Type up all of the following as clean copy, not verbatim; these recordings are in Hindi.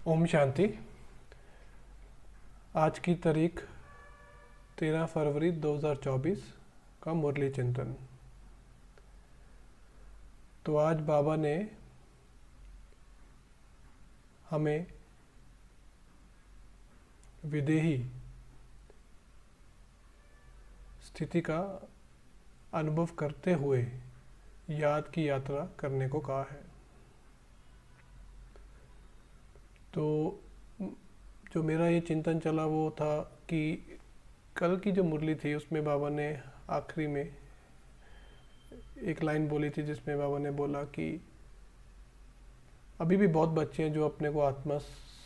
ओम शांति। आज की तारीख 13 फरवरी 2024 का मुरली चिंतन। तो आज बाबा ने हमें विदेही स्थिति का अनुभव करते हुए याद की यात्रा करने को कहा है। तो जो मेरा ये चिंतन चला वो था कि कल की जो मुरली थी उसमें बाबा ने आखिरी में एक लाइन बोली थी जिसमें बाबा ने बोला कि अभी भी बहुत बच्चे हैं जो अपने को आत्मा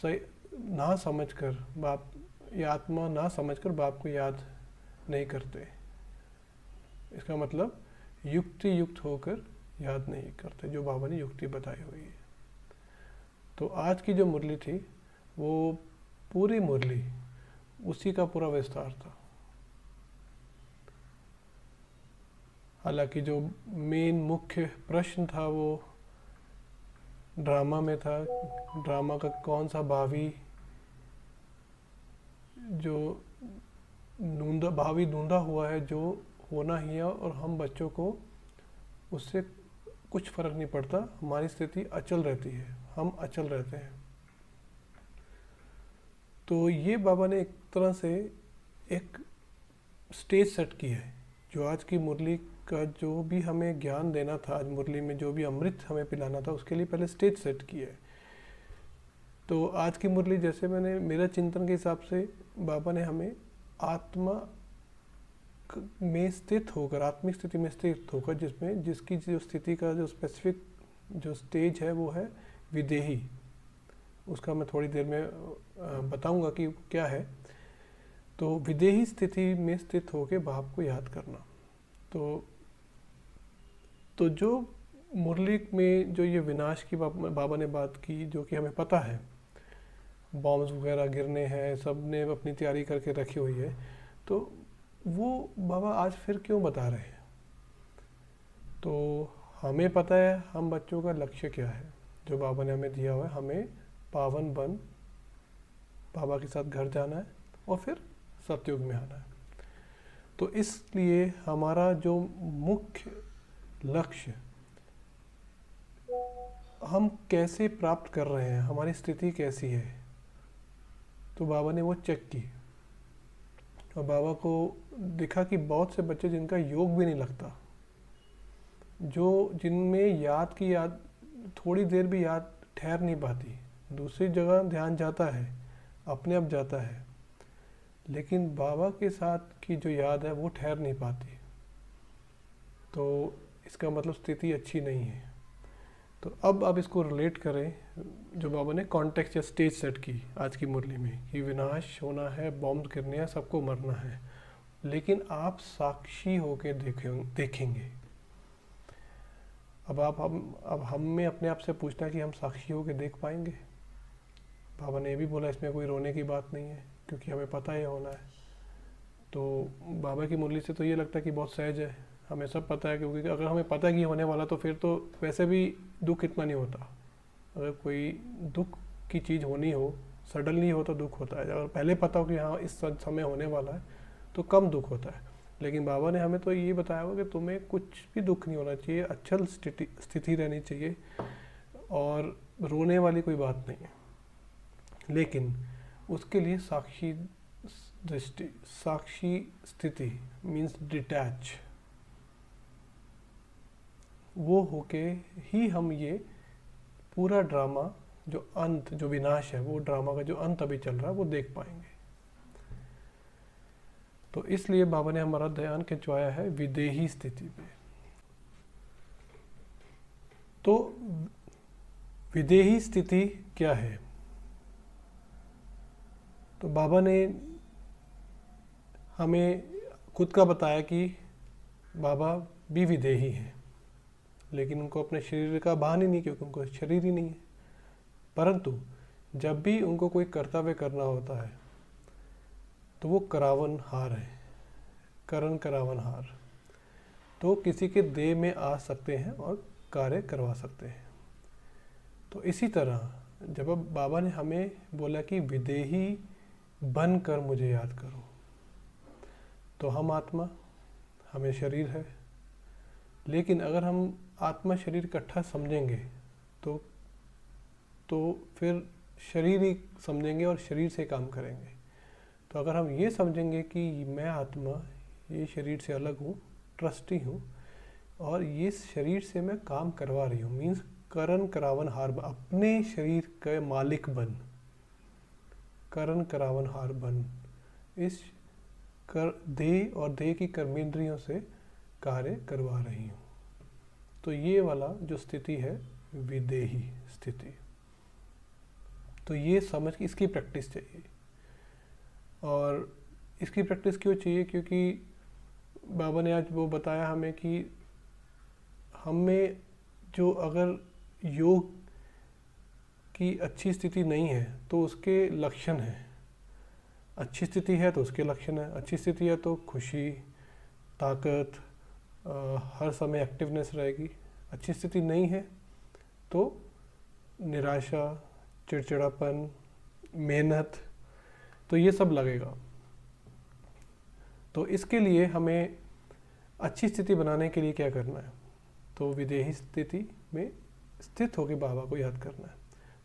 से ना समझकर बाप या आत्मा ना समझकर बाप को याद नहीं करते। इसका मतलब युक्ति युक्त होकर याद नहीं करते, जो बाबा ने युक्ति बताई हुई है। तो आज की जो मुरली थी वो पूरी मुरली उसी का पूरा विस्तार था। हालांकि जो मेन मुख्य प्रश्न था वो ड्रामा में था। ड्रामा का कौन सा भावी जो भावी ढूंढा हुआ है, जो होना ही है, और हम बच्चों को उससे कुछ फर्क नहीं पड़ता। हमारी स्थिति अचल रहती है, हम अचल रहते हैं। तो ये बाबा ने एक तरह से एक स्टेज सेट की है। जो आज की मुरली का जो भी हमें ज्ञान देना था, आज मुरली में जो भी अमृत हमें पिलाना था, उसके लिए पहले स्टेज सेट की है। तो आज की मुरली जैसे मेरा चिंतन के हिसाब से बाबा ने हमें आत्मा में स्थित होकर, आत्मिक स्थिति में स्थित होकर, जिसकी जो स्थिति का जो स्पेसिफिक जो स्टेज है वो है विदेही। उसका मैं थोड़ी देर में बताऊंगा कि क्या है। तो विदेही स्थिति में स्थित होकर बाप को याद करना। तो जो मुरली में जो ये विनाश की बाबा ने बात की, जो कि हमें पता है बॉम्ब्स वगैरह गिरने हैं, सब ने अपनी तैयारी करके रखी हुई है, तो वो बाबा आज फिर क्यों बता रहे हैं? तो हमें पता है हम बच्चों का लक्ष्य क्या है जो बाबा ने हमें दिया हुआ है। हमें पावन बन बाबा के साथ घर जाना है और फिर सतयुग में आना है। तो इसलिए हमारा जो मुख्य लक्ष्य हम कैसे प्राप्त कर रहे हैं, हमारी स्थिति कैसी है, तो बाबा ने वो चेक की। और बाबा को दिखा कि बहुत से बच्चे जिनका योग भी नहीं लगता, जो जिनमें याद थोड़ी देर भी याद ठहर नहीं पाती, दूसरी जगह ध्यान जाता है, अपने आप जाता है, लेकिन बाबा के साथ की जो याद है वो ठहर नहीं पाती। तो इसका मतलब स्थिति अच्छी नहीं है। तो अब इसको रिलेट करें, जो बाबा ने कॉन्टेक्स्ट या स्टेज सेट की आज की मुरली में, कि विनाश होना है, बॉम्ब गिरने हैं, सबको मरना है, लेकिन आप साक्षी होके देखेंगे। अब हम में अपने आप से पूछना है कि हम साक्षी होके देख पाएंगे। बाबा ने ये भी बोला इसमें कोई रोने की बात नहीं है, क्योंकि हमें पता है होना है। तो बाबा की मुरली से तो ये लगता है कि बहुत सहज है, हमें सब पता है, क्योंकि अगर हमें पता है कि होने वाला तो फिर तो वैसे भी दुख इतना नहीं होता। अगर कोई दुख की चीज़ होनी हो, सडनली हो तो दुख होता है। अगर पहले पता हो कि हाँ इस समय होने वाला है तो कम दुख होता है। लेकिन बाबा ने हमें तो ये बताया हुआ कि तुम्हें कुछ भी दुख नहीं होना चाहिए, अचल स्थिति रहनी चाहिए, और रोने वाली कोई बात नहीं है। लेकिन उसके लिए साक्षी दृष्टि, साक्षी स्थिति मीन्स डिटैच, वो होके ही हम ये पूरा ड्रामा जो अंत, जो विनाश है, वो ड्रामा का जो अंत अभी चल रहा है वो देख पाएंगे। तो इसलिए बाबा ने हमारा ध्यान खिंचवाया है विदेही स्थिति पे। तो विदेही स्थिति क्या है? तो बाबा ने हमें खुद का बताया कि बाबा भी विदेही हैं, लेकिन उनको अपने शरीर का भान ही नहीं, क्योंकि उनको शरीर ही नहीं है। परंतु जब भी उनको कोई कर्तव्य करना होता है तो वो करावन हार है, करण करावन हार। तो किसी के देह में आ सकते हैं और कार्य करवा सकते हैं। तो इसी तरह जब अब बाबा ने हमें बोला कि विदेही बन कर मुझे याद करो, तो हम आत्मा, हमें शरीर है, लेकिन अगर हम आत्मा शरीर इकट्ठा समझेंगे तो तो फिर शरीर ही समझेंगे और शरीर से काम करेंगे। तो अगर हम ये समझेंगे कि मैं आत्मा ये शरीर से अलग हूँ, ट्रस्टी हूँ, और ये शरीर से मैं काम करवा रही हूँ, मीन्स करन करावन हार, अपने शरीर के मालिक बन, करन करावन हार बन, इस कर देह और देह की कर्मेंद्रियों से कार्य करवा रही हूँ। तो ये वाला जो स्थिति है विदेही स्थिति, तो ये समझ के इसकी प्रैक्टिस चाहिए। और इसकी प्रैक्टिस क्यों चाहिए? क्योंकि बाबा ने आज वो बताया हमें कि हमें जो अगर योग की अच्छी स्थिति नहीं है तो उसके लक्षण हैं, अच्छी स्थिति है तो उसके लक्षण है। अच्छी स्थिति है तो खुशी, ताकत, हर समय एक्टिवनेस रहेगी। अच्छी स्थिति नहीं है तो निराशा, चिड़चिड़ापन, मेहनत, तो ये सब लगेगा। तो इसके लिए हमें अच्छी स्थिति बनाने के लिए क्या करना है? तो विदेही स्थिति में स्थित होकर बाबा को याद करना है।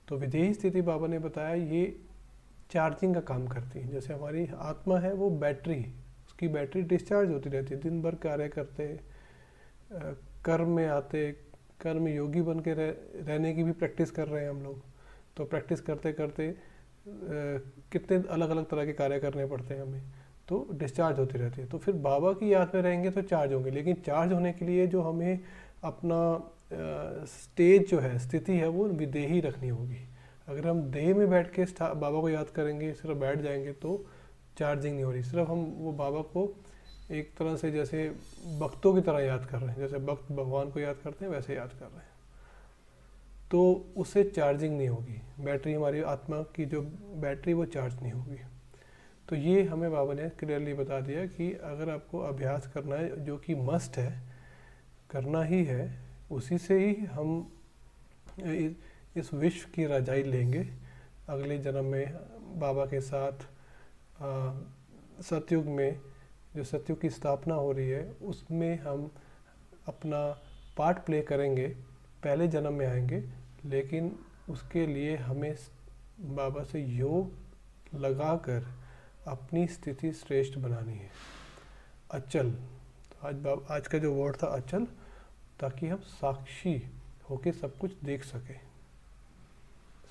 तो विदेही स्थिति बाबा ने बताया ये चार्जिंग का काम करती है। जैसे हमारी आत्मा है वो बैटरी, उसकी बैटरी डिस्चार्ज होती रहती है, दिन भर कार्य करते, कर्म में आते, कर्म योगी बन के रहने की भी प्रैक्टिस कर रहे हैं हम लोग। तो प्रैक्टिस करते करते कितने अलग अलग तरह के कार्य करने पड़ते हैं हमें, तो डिस्चार्ज होती रहती है। तो फिर बाबा की याद में रहेंगे तो चार्ज होंगे, लेकिन चार्ज होने के लिए जो हमें अपना स्टेज जो है, स्थिति है, वो विदेही रखनी होगी। अगर हम देह में बैठ के बाबा को याद करेंगे, सिर्फ बैठ जाएंगे तो चार्जिंग नहीं हो रही। सिर्फ हम वो बाबा को एक तरह से जैसे भक्तों की तरह याद कर रहे हैं, जैसे भक्त भगवान को याद करते हैं वैसे याद कर रहे हैं, तो उससे चार्जिंग नहीं होगी। बैटरी, हमारी आत्मा की जो बैटरी, वो चार्ज नहीं होगी। तो ये हमें बाबा ने क्लियरली बता दिया कि अगर आपको अभ्यास करना है, जो कि मस्ट है, करना ही है, उसी से ही हम इस विश्व की रजाई लेंगे। अगले जन्म में बाबा के साथ सतयुग में, जो सतयुग की स्थापना हो रही है, उसमें हम अपना पार्ट प्ले करेंगे, पहले जन्म में आएंगे। लेकिन उसके लिए हमें बाबा से योग लगाकर अपनी स्थिति श्रेष्ठ बनानी है। अचल, आज का जो वर्ड था अचल, ताकि हम साक्षी होके सब कुछ देख सकें,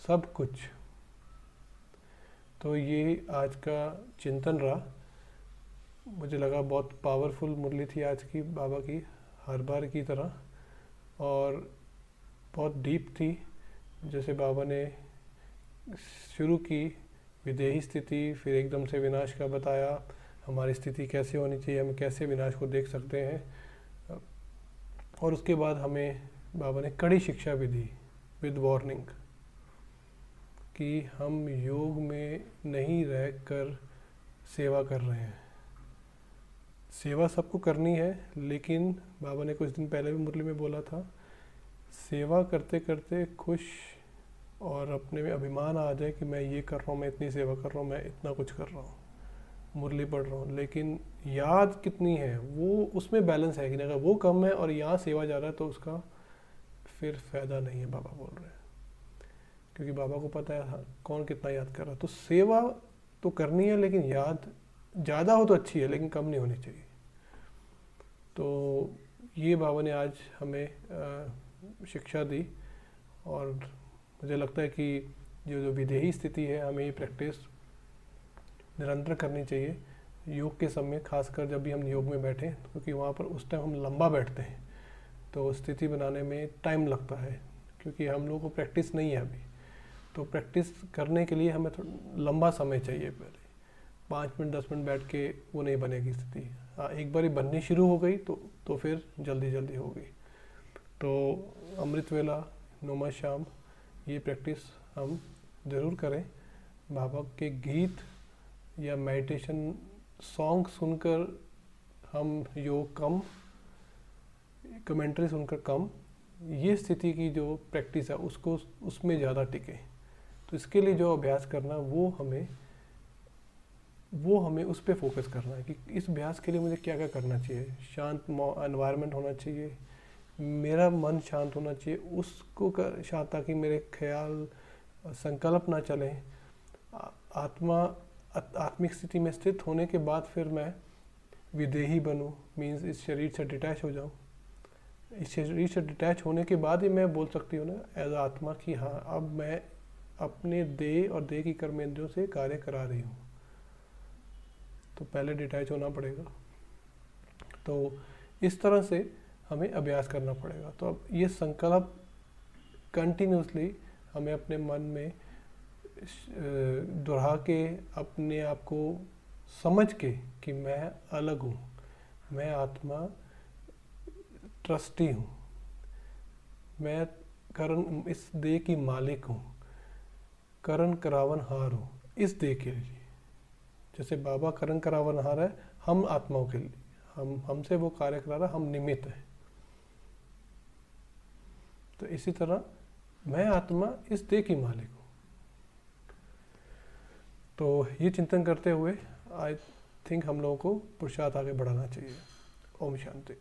सब कुछ। तो ये आज का चिंतन रहा। मुझे लगा बहुत पावरफुल मुरली थी आज की बाबा की, हर बार की तरह, और बहुत डीप थी। जैसे बाबा ने शुरू की विदेही स्थिति, फिर एकदम से विनाश का बताया, हमारी स्थिति कैसे होनी चाहिए, हम कैसे विनाश को देख सकते हैं, और उसके बाद हमें बाबा ने कड़ी शिक्षा भी दी विद वार्निंग कि हम योग में नहीं रहकर सेवा कर रहे हैं। सेवा सबको करनी है, लेकिन बाबा ने कुछ दिन पहले भी मुरली में बोला था, सेवा करते करते खुश और अपने में अभिमान आ जाए कि मैं ये कर रहा हूँ, मैं इतनी सेवा कर रहा हूँ, मैं इतना कुछ कर रहा हूँ, मुरली पढ़ रहा हूँ, लेकिन याद कितनी है, वो उसमें बैलेंस है कि नहीं। अगर वो कम है और यहाँ सेवा जा रहा है तो उसका फिर फ़ायदा नहीं है, बाबा बोल रहे हैं। क्योंकि बाबा को पता है कौन कितना याद कर रहा है। तो सेवा तो करनी है, लेकिन याद ज़्यादा हो तो अच्छी है, लेकिन कम नहीं होनी चाहिए। तो ये बाबा ने आज हमें शिक्षा दी, और मुझे लगता है कि जो विदेही स्थिति है, हमें ये प्रैक्टिस निरंतर करनी चाहिए योग के समय, खासकर जब भी हम योग में बैठें, क्योंकि वहाँ पर उस टाइम हम लंबा बैठते हैं, तो स्थिति बनाने में टाइम लगता है, क्योंकि हम लोगों को प्रैक्टिस नहीं है अभी। तो प्रैक्टिस करने के लिए हमें लंबा समय चाहिए। पहले 5 मिनट 10 मिनट बैठ के वो नहीं बनेगी स्थिति। हाँ, एक बार बननी शुरू हो गई तो फिर जल्दी जल्दी होगी। तो अमृत वेला, नोमा शाम, ये प्रैक्टिस हम ज़रूर करें। बाबा के गीत या मेडिटेशन सॉन्ग सुनकर हम योग कम, कमेंट्री सुनकर कम, ये स्थिति की जो प्रैक्टिस है उसको उसमें ज़्यादा टिके। तो इसके लिए जो अभ्यास करना वो हमें उस पर फोकस करना है कि इस अभ्यास के लिए मुझे क्या क्या करना चाहिए। शांत एनवायरनमेंट होना चाहिए, मेरा मन शांत होना चाहिए, उसको शांत, ताकि मेरे ख्याल संकल्प ना चलें। आत्मा आत्मिक स्थिति में स्थित होने के बाद फिर मैं विदेही बनूं, मीन्स इस शरीर से डिटैच हो जाऊं। इस शरीर से डिटैच होने के बाद ही मैं बोल सकती हूँ ना एज आत्मा कि हाँ, अब मैं अपने देह और देह की कर्मेंद्रियों से कार्य करा रही हूँ। तो पहले डिटैच होना पड़ेगा। तो इस तरह से हमें अभ्यास करना पड़ेगा। तो अब ये संकल्प कंटिन्यूसली हमें अपने मन में दोहरा के, अपने आप को समझ के कि मैं अलग हूँ, मैं आत्मा ट्रस्टी हूँ, मैं करण इस देह की मालिक हूँ, करण करावन हार हूँ इस देह के लिए। जैसे बाबा करण करावन हार है हम आत्माओं के लिए, हमसे वो कार्य करा रहा, हम निमित्त हैं। तो इसी तरह मैं आत्मा इस देह की मालिक हूँ। तो ये चिंतन करते हुए आई थिंक हम लोगों को पुरुषार्थ आगे बढ़ाना चाहिए। ओम शांति।